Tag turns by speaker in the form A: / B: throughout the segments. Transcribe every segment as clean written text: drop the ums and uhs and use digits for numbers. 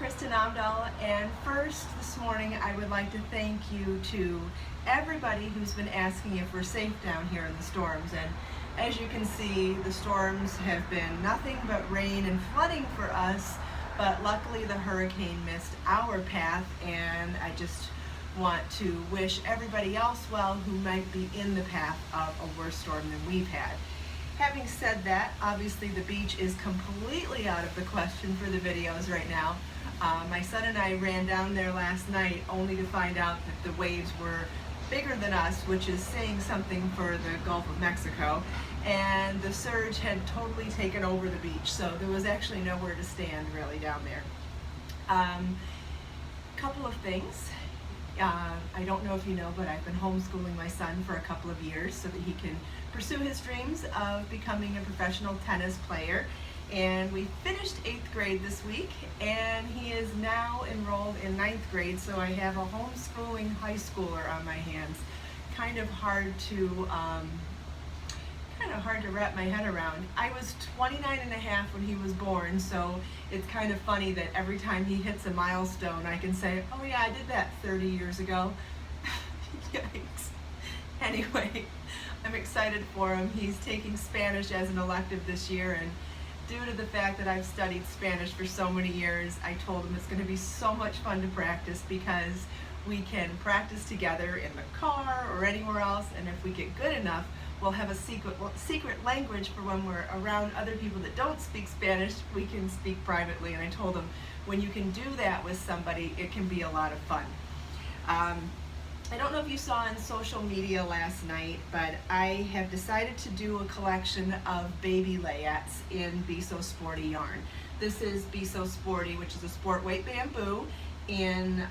A: Kristin Omdahl, and first this morning I would like to thank you to everybody who's been asking if we're safe down here in the storms. And as you can see, the storms have been nothing but rain and flooding for us, but luckily the hurricane missed our path, and I just want to wish everybody else well who might be in the path of a worse storm than we've had. Having said that, obviously the beach is completely out of the question for the videos right now. My son and I ran down there last night only to find out that the waves were bigger than us, which is saying something for the Gulf of Mexico, and the surge had totally taken over the beach, so there was actually nowhere to stand really down there. Couple of things. I don't know if you know, but I've been homeschooling my son for a couple of years so that he can pursue his dreams of becoming a professional tennis player. And we finished 8th grade this week, and he is now enrolled in 9th grade, so I have a homeschooling high schooler on my hands. Kind of hard to wrap my head around. I was 29 and a half when he was born, so it's kind of funny that every time he hits a milestone I can say, oh yeah, I did that 30 years ago. Yikes. Anyway, I'm excited for him. He's taking Spanish as an elective this year, and due to the fact that I've studied Spanish for so many years, I told him it's going to be so much fun to practice because we can practice together in the car or anywhere else, and if we get good enough, we'll have a secret language for when we're around other people that don't speak Spanish, we can speak privately. And I told him, when you can do that with somebody, it can be a lot of fun. I don't know if you saw on social media last night, but I have decided to do a collection of baby layettes in Be So Sporty yarn. This is Be So Sporty, which is a sport weight bamboo in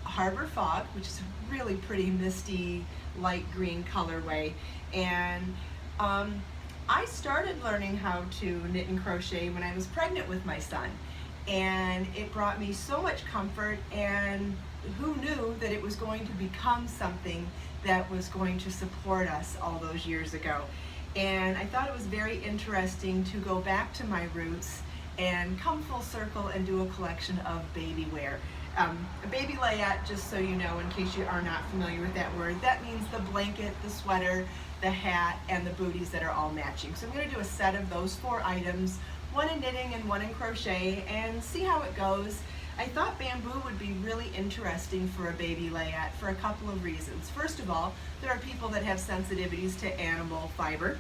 A: Harbor Fog, which is a really pretty misty light green colorway. And I started learning how to knit and crochet when I was pregnant with my son, and it brought me so much comfort, and who knew that it was going to become something that was going to support us all those years ago. And I thought it was very interesting to go back to my roots and come full circle and do a collection of baby wear. A baby layette, just so you know, in case you are not familiar with that word, that means the blanket, the sweater, the hat, and the booties that are all matching. So I'm going to do a set of those 4 items, one in knitting and one in crochet, and see how it goes. I thought bamboo would be really interesting for a baby layette for a couple of reasons. First of all, there are people that have sensitivities to animal fiber,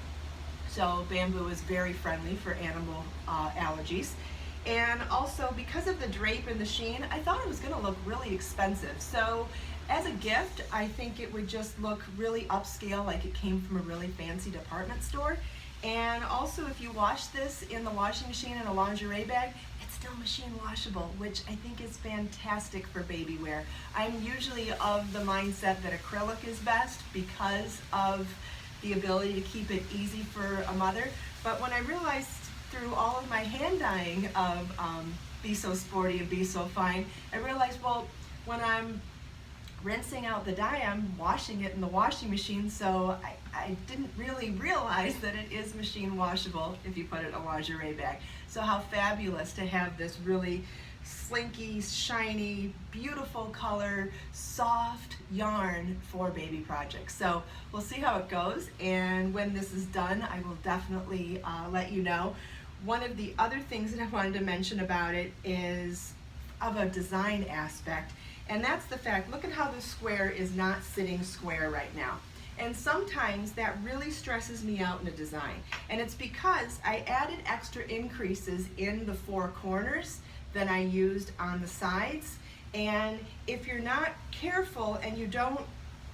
A: so bamboo is very friendly for animal allergies. And also, because of the drape and the sheen, I thought it was going to look really expensive. So as a gift, I think it would just look really upscale, like it came from a really fancy department store. And also, if you wash this in the washing machine in a lingerie bag, it's still machine washable, which I think is fantastic for baby wear. I'm usually of the mindset that acrylic is best because of the ability to keep it easy for a mother. But when I realized through all of my hand dyeing of Be So Sporty and Be So Fine, I realized, well, when I'm rinsing out the dye, I'm washing it in the washing machine, so I didn't really realize that it is machine washable if you put it in a lingerie bag. So how fabulous to have this really slinky, shiny, beautiful color, soft yarn for baby projects. So we'll see how it goes, and when this is done, I will definitely let you know. One of the other things that I wanted to mention about it is of a design aspect, and that's the fact, look at how the square is not sitting square right now. And sometimes that really stresses me out in a design. And it's because I added extra increases in the 4 corners than I used on the sides. And if you're not careful and you don't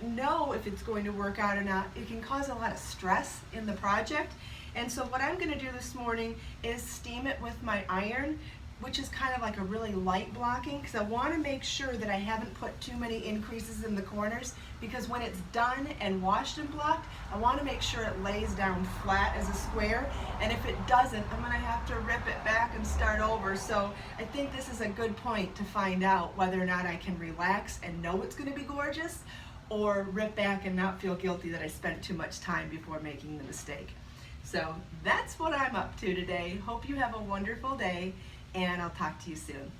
A: know if it's going to work out or not, it can cause a lot of stress in the project. And so what I'm going to do this morning is steam it with my iron, which is kind of like a really light blocking, because I want to make sure that I haven't put too many increases in the corners, because when it's done and washed and blocked, I want to make sure it lays down flat as a square, and if it doesn't, I'm going to have to rip it back and start over. So I think this is a good point to find out whether or not I can relax and know it's going to be gorgeous, or rip back and not feel guilty that I spent too much time before making the mistake. So that's what I'm up to today. Hope you have a wonderful day, and I'll talk to you soon.